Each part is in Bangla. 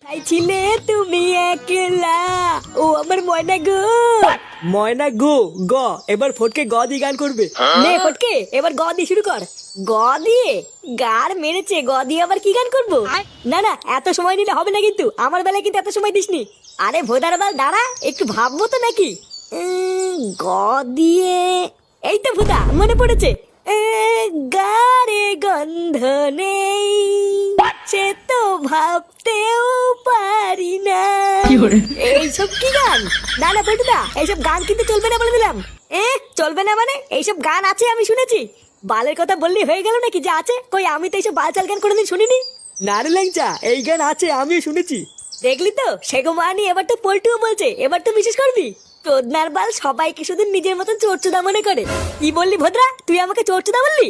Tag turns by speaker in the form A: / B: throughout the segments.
A: কোথায় ছিলে তুমি একলা? ও আমার ময়না গো।
B: ময়না গো গ এবার ফটকে গ দিয়ে গান করবে।
A: নে ফটকে এবার গ দিয়ে শুরু কর। গ দিয়ে? গার মেরেছে, গ দিয়ে আবার কি গান করবো? না না, এত সময় নিলে হবে না, কিন্তু আমার বেলায় কিন্তু এত সময় দিসনি। আরে ভোদার বাল দাঁড়া, একটু ভাববো তো নাকি। গ দিয়ে, এই তো ভুদা মনে পড়েছে। গারে গন্ধ নেই, সে তো ভাবতেও পারি না। এইসব কি গান? না না পটুদা, এইসব গান কিন্তু চলবে না বলে দিলাম। চলবে না মানে? এইসব গান আছে, আমি শুনেছি। বালের কথা বললি হয়ে গেল নাকি যে আছে? কই আমি তো এইসব বালচাল গান কোনোদিন শুনিনি।
B: না রে ল্যাংচা, এই গান আছে, আমিও শুনেছি।
A: দেখলি তো সেগো মানি, এবার তো পল্টুও বলছে, এবার তো বিশেষ করবি। প্রজ্ঞার বাল সবাইকে শুধু নিজের মতন চোরচুদা মনে করে। কি বললি ভদ্রা, তুই আমাকে চোরচুদা বললি?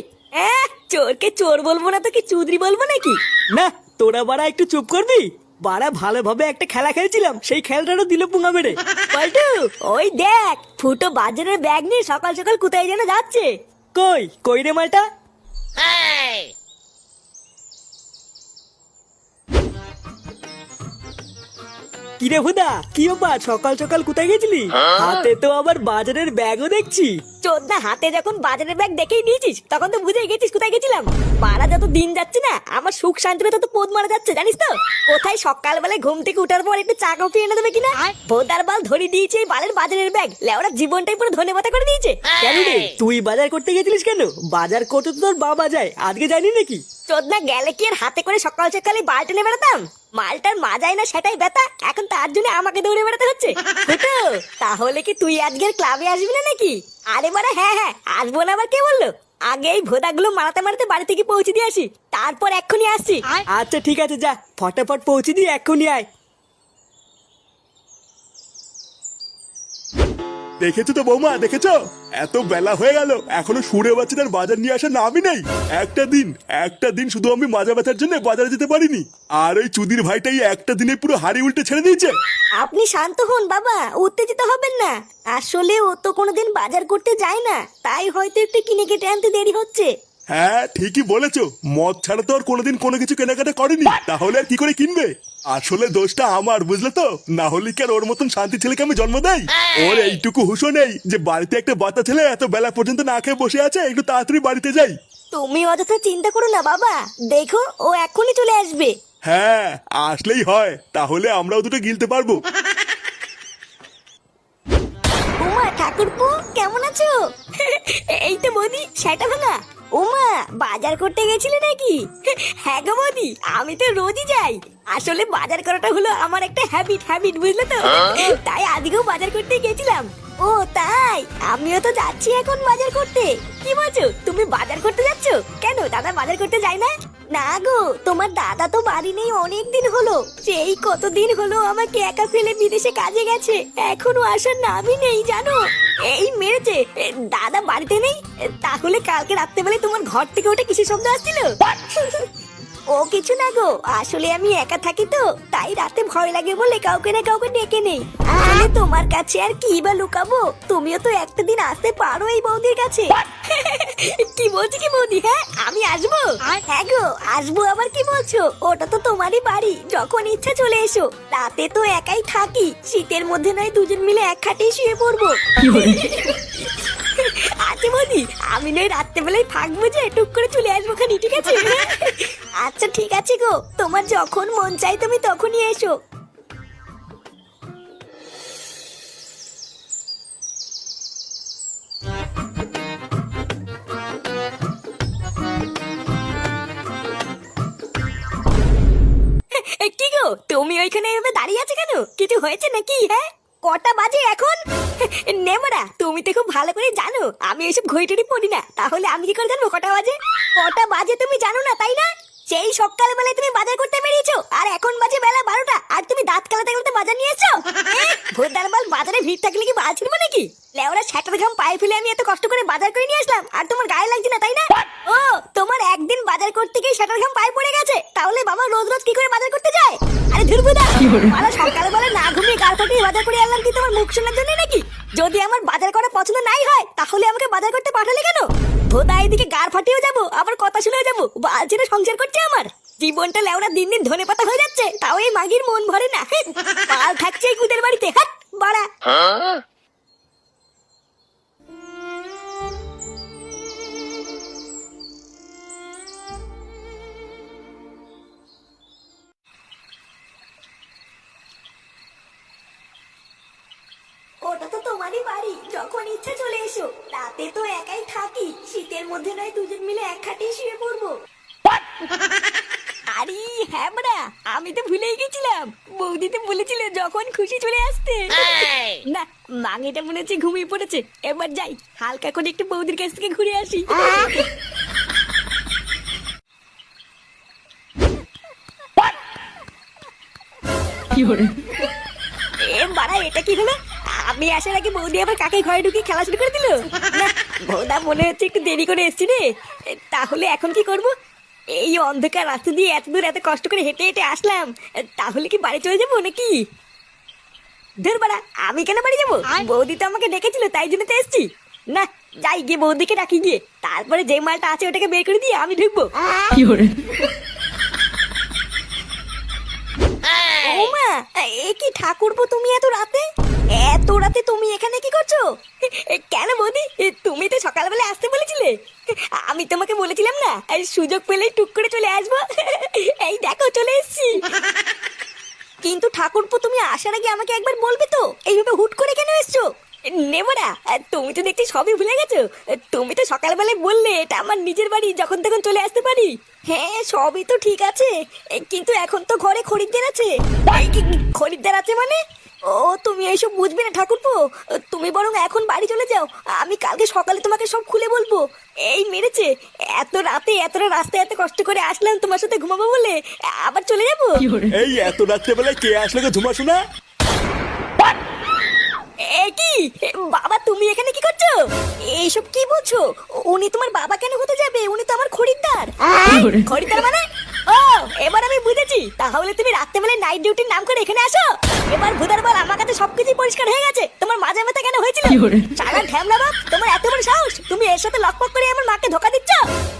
A: চোরকে চোর বলবো না তো কি চুদরি বলবো নাকি?
B: না, তোরা বাড়া একটু চুপ করবি। বাড়া ভালোভাবে একটা খেলা খেলছিলাম, সেই খেলাটারও দিল পুঙ্গা মেরে।
A: পল্টু ওই দেখ, ফুটো বাজারের ব্যাগ নিয়ে সকাল সকাল কোথায় যেন যাচ্ছে।
B: কই কই রে মালটা? কিরে ভুদা, কি ব্যাপার? সকাল সকাল কোথায় গেছিলি? হাতে তো আবার বাজারের ব্যাগও দেখছি।
A: চোদ্দা হাতে যখন বাজারের ব্যাগ দেখেই নিয়েছিস, তখন তো বুঝেই গেছিস কোথায় গেছিলাম। বাড়া যত দিন যাচ্ছে না, আমার সুখ শান্তিতে তত পোদ মারা যাচ্ছে, জানিস তো? কোথায় সকালবেলায় ঘুম থেকে উঠার পর একটু চা কফি এনে দেবে কিনা, ভোদার বাল ধরে দিয়েছে এই বালের বাজারের ব্যাগ। লেওরা জীবনটাই পুরো ধনে পাতা করে দিয়েছে।
B: কেন রে, তুই বাজার করতে গেছিলিস কেন? বাজার করতে তো তোর বাবা যায়, আজকে যায়নি নাকি?
A: চোদ্দা গেলে কি আর হাতে করে সকাল সকালে বালটা নিয়ে বেড়াতাম? মালটার মাজাই না সেটাই ব্যথা, এখন তার জন্য আমাকে দৌড়ে বেড়াতে হচ্ছে। ফুটো, তাহলে কি তুই আজকের ক্লাবে আসবি না নাকি? আরে বাড়া হ্যাঁ হ্যাঁ আসবো না, আবার কে বললো? আগে এই ভোদাগুলো মারাতে মারাতে বাড়ি থেকে পৌঁছে দিয়ে আসি, তারপর এক্ষুনি আসছি।
B: আচ্ছা ঠিক আছে, যা ফটাফট পৌঁছে দিয়ে এক্ষুনি আয়।
C: দেখেছো তো বৌমা, দেখেছো? এত বেলা হয়ে গেল, এখনো সুরে বাচ্চাটার বাজার নিয়ে আসার নামই নেই। একটা দিন শুধু আমি মাজা ব্যথার জন্য বাজারে যেতে পারিনি, আর ওই চুদির ভাইটাই একটা দিনে পুরো হাড়ি উল্টে ছেড়ে দিয়েছে।
A: আপনি শান্ত হন বাবা, উত্তেজিত হবেন না। আসলে ও তো কোনোদিন বাজার করতে যায় না, তাই হয়তো একটু কিনে কেটে আনতে দেরি হচ্ছে।
C: হ্যাঁ ঠিকই বলেছো, মদ ছাড়া তো আর কোনোদিন কোনো কিছু কেনাকাটা করেনি, তাহলে আর কি করে কিনবে? আসলে দোষটা আমার, বুঝলে তো? না হলে কি আর ওর মতন শান্তি ছেলেকে আমি জন্ম দেই? ওর এইটুকু হুঁশও নেই যে বাড়িতে একটা বাচ্চা ছেলে এত বেলা পর্যন্ত না খেয়ে বসে আছে, একটু তাড়াতাড়ি বাড়িতে যাই।
A: তুমি অযথা চিন্তা করো না বাবা, দেখো ও এখনই চলে আসবে।
C: হ্যাঁ আসলেই হয়, তাহলে আমরাও দুটো গিলতে পারবো।
A: উমা ঠাকুরপো কেমন আছো? এই তো বৌদি, সেটা ভাঙা। উমা বাজার করতে গেছিলে নাকি? হ্যাঁ গো বৌদি, আমি তো রোজই যাই। আসলে বাজার করাটা হলো আমার একটা হ্যাবিট বুঝলে তো? তাই আজকেও বাজার করতে গেছিলাম। ও তাই, আমিও তো যাচ্ছি এখন বাজার করতে। কি বলছো, তুমি বাজার করতে যাচ্ছ? কেন দাদা বাজার করতে যায় না? না গো, তোমার দাদা তো বাড়ি নেই অনেক দিন হলো। সেই কতদিন হলো আমাকে একা ফেলে বিদেশে কাজে গেছে, এখনো আসার নামই নেই জানো। এই মেরেছে। দাদা বাড়িতে নেই? তাহলে কালকে রাত্রেবেলায় তোমার ঘর থেকে ওটা কিসের শব্দ আসছিল? ও কিছু না গো, আসলে আমি একা থাকি তো, তাই রাতে ভয় লাগে বলে কাউকে না কাউকে ডেকে নেই। আসলে তোমার কাছে আর কি বা লুকাবো, তুমিও তো একটা দিন আসতে পারো এই বৌদির কাছে। কি বলছি কি বৌদি? হ্যাঁ আমি আসবো। হ্যাঁ গো আসবো, আবার কি বলছো? ওটা তো তোমারই বাড়ি, যখন ইচ্ছা চলে এসো। রাতে তো একাই থাকি, শীতের মধ্যে নয় দুজন মিলে এক খাটেই শুয়ে পড়বো। আচ্ছা বৌদি, আমি নয় রাত্রেবেলায় থাকবো, যে টুক করে চলে আসবো খানি, ঠিক আছে? আচ্ছা ঠিক আছে গো, তোমার যখন মন চাই তুমি তখনই এসো। কি গো, তুমি ওইখানে এভাবে দাঁড়িয়ে আছো কেন? কিছু হয়েছে নাকি? হ্যাঁ কটা বাজে এখন? নেমরা, তুমি তো খুব ভালো করে জানো আমি এইসব ঘড়িটড়ি পড়ি না, তাহলে আমি কি করে জানবো কটা বাজে? কটা বাজে তুমি জানো না, তাই না? সেই সকালবেলায় তুমি বাজার করতে বেরিয়েছো, আর এখন বাজে বেলা 12টা, আর তুমি দাঁত কালাতে কালাতে বাজার নিয়ে এসছো। ভোরদার বাল, বাজারে ভিড় থাকলে কি বাল ছিড়বে নাকি? লেওরা ছাটার ঘাম পায়ে ফেলে আমি এত কষ্ট করে বাজার করে নিয়ে আসলাম, আর তোমার গায়ে লাগছে না, তাই না? ও তোমার একদিন বাজার করতে গিয়ে ছাটার ঘাম পায়ে পড়ে গেছে, তাহলে বাবা রোজ রোজ কি করে বাজার করতে যায়? আরে ধুরবুদা, মারা সকালবেলা না ঘুমিয়ে গাল ফাটিয়ে বাজার করে আনলাম কি তোমার মুখ শোনার জন্য নাকি? যদি আমার বাজার করা পছন্দ নাই হয়, তাহলে আমাকে বাজার করতে পাঠালে কেন? ভোদা এদিকে গার ফাটিয়েও যাবো, আবার কথা শুনেও যাবো, বালছেনা সংসার করছে আমার। জীবনটা লেওড়া দিন দিন ধনে পাতা হয়ে যাচ্ছে, তাও এই মাগির মন ভরে না। পাল থাকছে এই কুদের বাড়িতে, হাট বাড়া। ওটা তো তোমারই বাড়ি, যখন ইচ্ছা চলে এসো। রাতে তো একাই থাকি, শীতের মধ্যে নয় দুজন মিলে এক খাটিয়ে শুয়ে পড়বো। আরে হ্যাঁ বড়া, আমি তো ভুলেই গেছিলাম। বৌদি তো বলেছিল যখন খুশি চলে আসতে। না, মাঙেটা মনে হচ্ছে ঘুমিয়ে পড়েছে। এবার যাই, হালকা করে একটু বৌদির কাছ থেকে ঘুরে আসি। এ বাড়া, এটা কি হলো? আমি আসার আগে বৌদি আবার কাকে ঘরে ঢুকে খেলা শুরু করে দিল। না, বৌদা মনে হচ্ছে একটু দেরি করে এসছি রে। তাহলে এখন কি করব? এই অন্ধকার রাস্তা দিয়ে এত দূর এত কষ্ট করে হেঁটে হেঁটে আসলাম, তাহলে কি বাড়ি চলে যাবো নাকি? ধর বাড়া, আমি কেন বাড়ি যাবো? বৌদি তো আমাকে ডেকেছিল, তাই জন্য তো এসছি। না, যাই গিয়ে বৌদিকে ডাকি গিয়ে, তারপরে যে মালটা আছে ওটাকে বের করে দিয়ে আমি ঢুকবো। ওমা, এ কি ঠাকুরপো, তুমি এত রাতে? এত রাতে তুমি এখানে কি করছো? কেন বৌদি, তুমি তো সকালবেলা আসতে বলেছিলে। আমি তোমাকে বলেছিলাম না, এই সুযোগ পেলেই টুক করে চলে আসবো। এই দেখো চলে এসেছি। কিন্তু ঠাকুরপো, তুমি আসার আগে আমাকে একবার বলবে তো, এইভাবে হুট করে কেন এসছো? নেবরা, তুমি তো দেখছি সবই ভুলে গেছো। তুমি তো সকালবেলায় বললে এটা আমার নিজের বাড়ি, যখন তখন চলে আসতে পারি। হ্যাঁ, সবই তো ঠিক আছে, কিন্তু এখন তো ঘরে খরিদ্দার আছে। খরিদ্দার আছে মানে? ও, তুমি এইসব বুঝবে না ঠাকুরপো। তুমি বরং এখন বাড়ি চলে যাও, আমি কালকে সকালে তোমাকে সব খুলে বলবো। এই মেরেছে, এত রাতে এতটা রাস্তায় এত কষ্ট করে আসলাম তোমার সাথে ঘুমাবো বলে, আবার চলে যাবো?
C: এই এত রাত্রেবেলায় কে আসলে গো ঝুমা শোনা?
A: এ কি বাবা, তুমি এখানে কি করছো? এইসব কি বলছো? উনি তোমার বাবা কেন হতে যাবে? উনি তো আমার খরিদ্দার। খরিদ্দার মানে? ও, এবার আমি বুঝেছি। তাহলে তুমি রাত্রেবেলায় নাইট ডিউটির নাম করে এখানে আসো। এবার ভুদার বল, আমার কাছে সবকিছু পরিষ্কার হয়ে গেছে। তোমার মাঝে মাথা কেন হয়েছিল? সারা ঢ্যামলা বাপ, তোমার এত বড় সাহস! তুমি এর সাথে লকপক করে আমার মাকে ধোকা দিচ্ছ।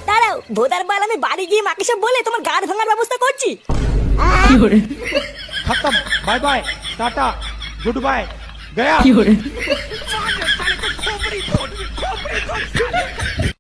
A: দাঁড়াও ভুদার বল, আমি বাড়ি গিয়ে মাকে সব বলে তোমার গাড় ভাঙার ব্যবস্থা করছি।
D: खत्म, bye bye, tata, goodbye, गया।